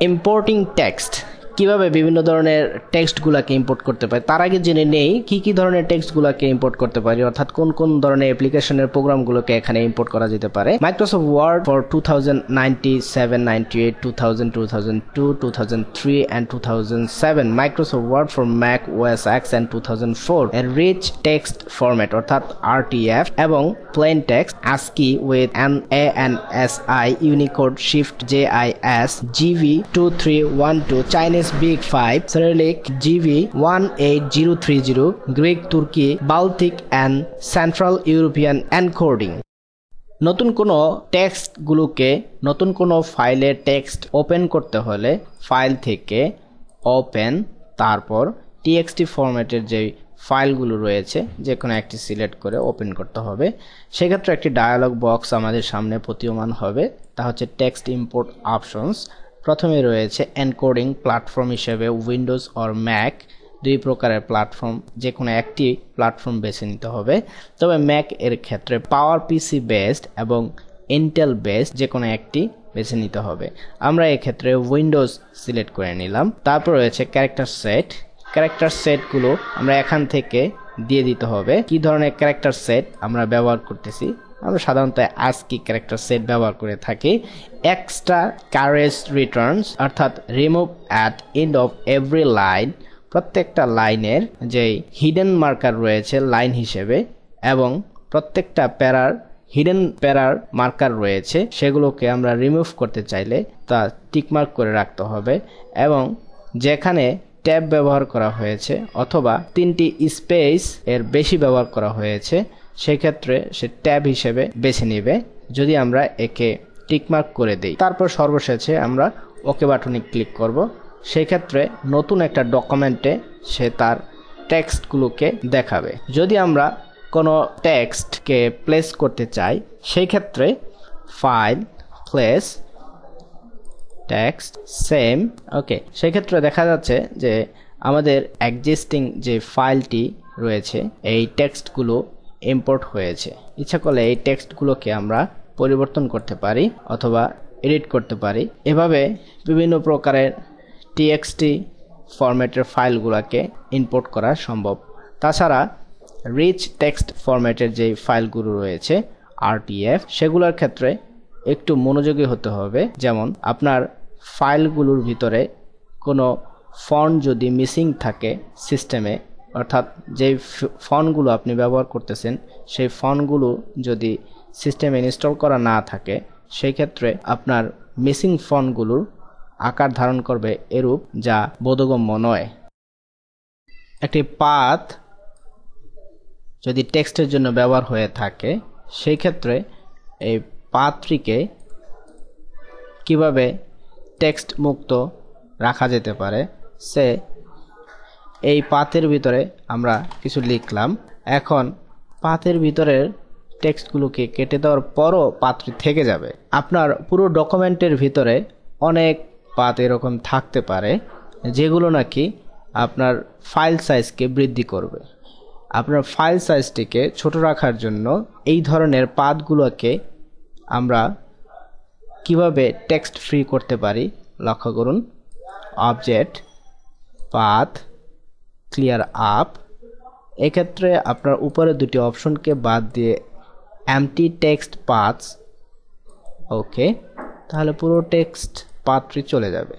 Importing text, কিভাবে বিভিন্ন ধরনের টেক্সটগুলোকে ইম্পোর্ট করতে পারি। তার আগে জেনে নেই কি কি ধরনের টেক্সটগুলোকে ইম্পোর্ট করতে পারি, অর্থাৎ কোন কোন ধরনের অ্যাপ্লিকেশনের প্রোগ্রামগুলোকে এখানে ইম্পোর্ট করা যেতে পারে। Microsoft Word for 2097, 98, 2000, 2002, 2003 and 2007, Microsoft Word for Mac OS X and 2004, এর রিচ টেক্সট ফরম্যাট অর্থাৎ RTF এবং plain text ASCII with an ANSI, Unicode, Shift JIS, GV2312, Chinese Big 5, Cyrillic GV18030, Greek, Turkey, Baltic and Central European encoding। নতুন কোনো টেক্সটগুলোকে নতুন কোনো ফাইলে text open করতে হলে ফাইল থেকে ওপেন, তারপর TXT ফরম্যাটের যে ফাইলগুলো রয়েছে যে কোনো একটি সিলেক্ট করে ওপেন করতে হবে। সেক্ষেত্রে একটি ডায়ালগ বক্স আমাদের সামনে প্রতীয়মান হবে, তা হচ্ছে টেক্সট ইম্পোর্ট অপশনস। প্রথমে রয়েছে এনকোডিং প্ল্যাটফর্ম হিসেবে উইন্ডোজ অর ম্যাক, দুই প্রকারের প্ল্যাটফর্ম, যে কোনো একটি প্ল্যাটফর্ম বেছে নিতে হবে। তবে ম্যাক এর ক্ষেত্রে পাওয়ার পিসি বেসড এবং ইন্টেল বেসড যে কোনো একটি বেছে নিতে হবে। আমরা এক্ষেত্রে উইন্ডোজ সিলেক্ট করে নিলাম। তারপর রয়েছে ক্যারেক্টার সেট, ক্যারেক্টার সেটগুলো আমরা এখান থেকে দিয়ে দিতে হবে কি ধরনের ক্যারেক্টার সেট আমরা ব্যবহার করতেছি। আমরা সাধারণত ASCII ক্যারেক্টার সেট ব্যবহার করে থাকি। এক্সট্রা ক্যারেজ রিটার্নস অর্থাৎ remove at end of every line, প্রত্যেকটা লাইনের যে হিডেন মার্কার রয়েছে লাইন হিসেবে এবং প্রত্যেকটা প্যারার হিডেন প্যারার মার্কার রয়েছে সেগুলোকে আমরা রিমুভ করতে চাইলে তা টিকমার্ক করে রাখতে হবে। এবং যেখানে ট্যাব ব্যবহার করা হয়েছে অথবা 3টি স্পেস এর বেশি ব্যবহার করা হয়েছে সেক্ষেত্রে সে ট্যাব হিসেবে বেছে নেবে যদি আমরা একে টিকমার্ক করে দেই। তারপর সর্বশেষে আমরা ওকে বাটনে ক্লিক করব। সেক্ষেত্রে নতুন একটা ডকুমেন্টে সে তার টেক্সটগুলোকে দেখাবে। যদি আমরা কোনো টেক্সটকে প্লেস করতে চাই সেই ক্ষেত্রে ফাইল, প্লেস টেক্সট, সেম, ওকে। সেক্ষেত্রে দেখা যাচ্ছে যে আমাদের এক্সিস্টিং যে ফাইলটি রয়েছে এই টেক্সটগুলো ইম্পোর্ট হয়েছে। ইচ্ছা করলে এই টেক্সটগুলোকে আমরা পরিবর্তন করতে পারি অথবা এডিট করতে পারি। এভাবে বিভিন্ন প্রকারের TXT ফরম্যাটের ফাইলগুলোকে ইম্পোর্ট করা সম্ভব। তাছাড়া রিচ টেক্সট ফরম্যাটের যে ফাইলগুলো রয়েছে RTF, সেগুলোর ক্ষেত্রে একটু মনোযোগী হতে হবে। যেমন আপনার ফাইলগুলোর ভিতরে কোনো ফন্ট যদি মিসিং থাকে সিস্টেমে, অর্থাৎ যে ফন্টগুলো আপনি ব্যবহার করতেছেন সেই ফন্টগুলো যদি সিস্টেমে ইনস্টল করা না থাকে সেই ক্ষেত্রে আপনার মিসিং ফন্টগুলোর আকার ধারণ করবে এরূপ যা বোধগম্য নয়। একটি পাথ যদি টেক্সটের জন্য ব্যবহার হয়ে থাকে সেই ক্ষেত্রে এই পাথটিকে কিভাবে টেক্সট মুক্ত রাখা যেতে পারে, সে এই পাথের ভিতরে আমরা কিছু লিখলাম। এখন পাথের ভিতরের টেক্সটগুলোকে কেটে দেওয়ার পরও পাথটি থেকে যাবে। আপনার পুরো ডকুমেন্টের ভিতরে অনেক পাথ এরকম থাকতে পারে যেগুলো নাকি আপনার ফাইল সাইজকে বৃদ্ধি করবে। আপনার ফাইল সাইজটিকে ছোট রাখার জন্য এই ধরনের পাথগুলোকে আমরা কিভাবে টেক্সট ফ্রি করতে পারি লক্ষ্য করুন। Object, path, clear up. এক্ষেত্রে আপনার উপরে দুটি অপশনকে বাদ দিয়ে এমটি টেক্সট পাথস, ওকে, তাহলে পুরো টেক্সট পাথটি চলে যাবে।